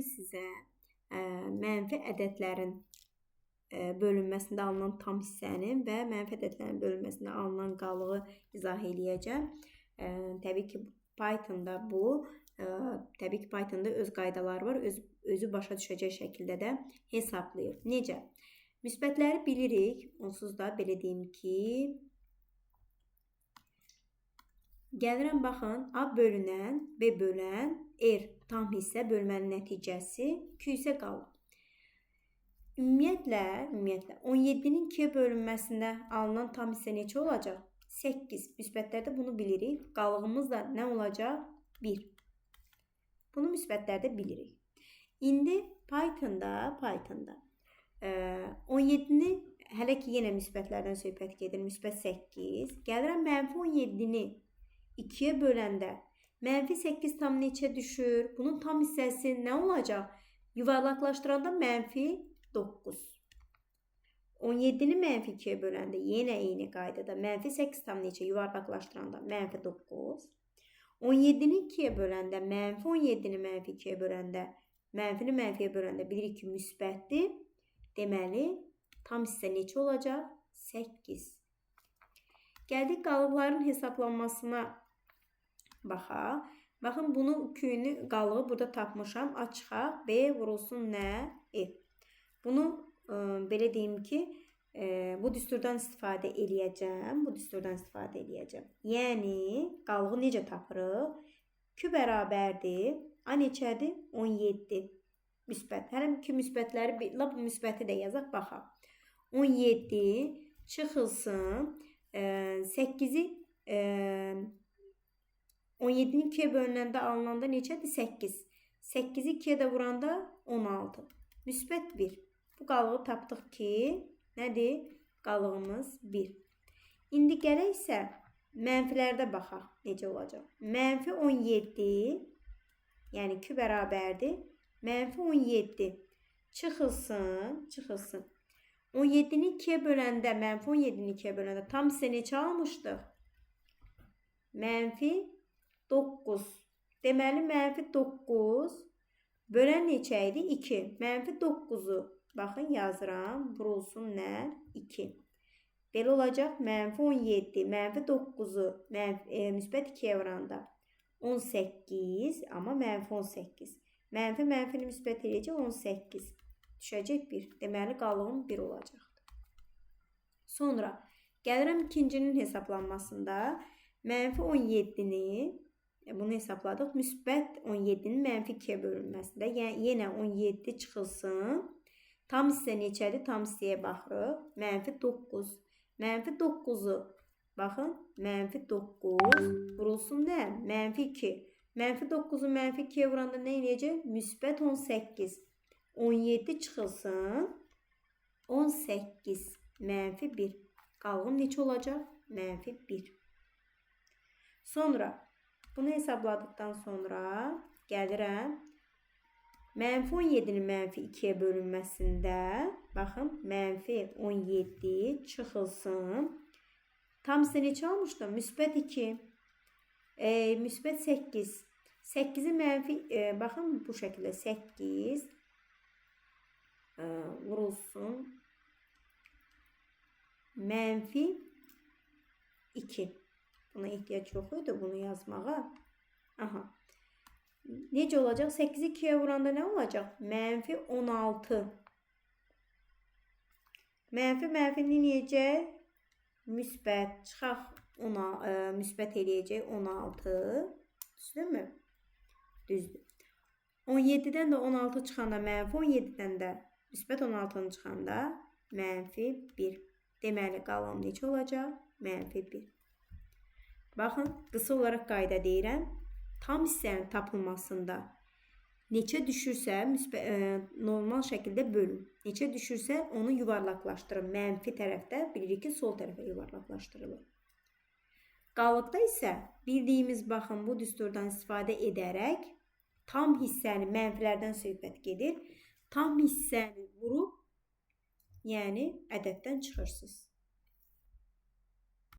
Sizə mənfi ədədlərin bölünməsində alınan tam hissənin və mənfi ədədlərin bölünməsində alınan qalığı izah eləyəcəm. Təbii ki, Pythonda Pythonda öz qaydaları var, özü başa düşəcək şəkildə də hesablayır. Necə? Müsbətləri bilirik, onsuz da belə deyim ki, gəlirəm, baxın, A bölünən, B bölən, R tam hissə bölmənin nəticəsi Q isə qalır. Ümumiyyətlə 17-nin 2-yə bölünməsində alınan tam hissə neçə olacaq? 8. Müsbətlərdə bunu bilirik. Qalığımız da nə olacaq? 1. Bunu müsbətlərdə bilirik. İndi Pythonda 17-ni hələ ki yenə müsbətlərdən söhbət gedir. Müsbət 8. Gəlirəm mənfi 17-ni 2-yə böləndə mənfi 8 tam neçə düşür? Bunun tam hissəsi nə olacaq? Yuvarlaqlaşdıranda mənfi 9. 17-ni mənfi 2-yə böləndə yenə eyni qaydada mənfi 8 tam neçə? Yuvarlaqlaşdıranda mənfi 9. 17-ni 2-yə böləndə mənfi 17-ni mənfi 2-yə böləndə mənfini mənfiyə böləndə bilirik ki, müsbətdir. Deməli, tam hissə neçə olacaq? 8. Gəldik qalıqların hesablanmasına baxaq. Baxın, bunu Q-nü qalığı burada tapmışam. A çıxaq, B vurulsun nə? E. Bunu belə deyim ki, bu düsturdan istifadə eləyəcəm. Yəni, qalığı necə tapırıq? Q bərabərdir. A neçədir? 17. Müsbət. Hələm ki, müsbətləri, bu müsbəti də yazaq, baxaq. 17 çıxılsın. 8-i 17-ni 2-yə bölünəndə alınanda neçədir? 8. 8-i 2-yə də vuranda 16. Müsbət 1. Bu qalığı tapdıq ki, nədir? Qalığımız 1. İndi gələk isə mənfilərdə baxaq. Necə olacaq? Mənfi 17, yəni Q bərabərdir. Mənfi 17 çıxılsın. 17-ni 2-yə böləndə, mənfi 17-ni 2-yə böləndə tam hissə neçə almışdıq? Mənfi 9. Deməli, mənfi 9 bölən neçə idi? 2. Mənfi 9-u, baxın, yazıram. Vurulsun nə? 2. Belə olacaq, mənfi 17, mənfi 9-u müsbət 2-yə vuranda 18, amma mənfi 18. Mənfini müsbət eləyəcək 18. Düşəcək 1. Deməli, qalığım 1 olacaqdır. Sonra, gəlirəm ikincinin hesablanmasında. Mənfi 17-ni, bunu hesabladıq. Müsbət 17-nin mənfi 2-yə bölünməsində. Yəni, yenə 17 çıxılsın. Tam hissə neçədir? Tam hissəyə baxırıq. Mənfi 9. Mənfi 9-u, baxın, mənfi 9 vurulsun nə? Mənfi 2. Mənfi 9-u mənfi 2-yə vuranda nə eləyəcək? Müsbət 18. 17 çıxılsın. 18 mənfi 1. Qalığım neçə olacaq? Mənfi 1. Sonra, bunu hesabladıqdan sonra gəlirəm. Mənfi 17-nin mənfi 2-yə bölünməsində, baxın, mənfi 17 çıxılsın. Tam hissə neçə almışdım? Müsbət 2. Müsbət 8. 8-i mənfi, baxın, bu şəkildə 8 vurulsun. Mənfi 2. Buna ehtiyac yox idi, bunu yazmağa. Aha. Necə olacaq? 8-i 2-yə vuranda nə olacaq? Mənfi 16. Mənfini eləyəcək? Müsbət. Çıxaq, müsbət eləyəcək 16. Düzdürmü? Düzdür. 17-dən də 16 çıxanda, mənfi 17-dən də müsbət 16-nı çıxanda mənfi 1. Deməli, qalan neçə olacaq? Mənfi 1. Baxın, qısa olaraq qayda deyirəm. Tam hissənin tapılmasında neçə düşürsə, normal şəkildə bölün. Neçə düşürsə, onu yuvarlaqlaşdırın. Mənfi tərəfdə bilirik ki, sol tərəfə yuvarlaqlaşdırılır. Qalıqda isə bildiyimiz, baxın, bu düsturdan istifadə edərək tam hissəni, mənfilərdən söhbət gedir. Tam hissəni vurub, yəni ədəddən çıxırsınız.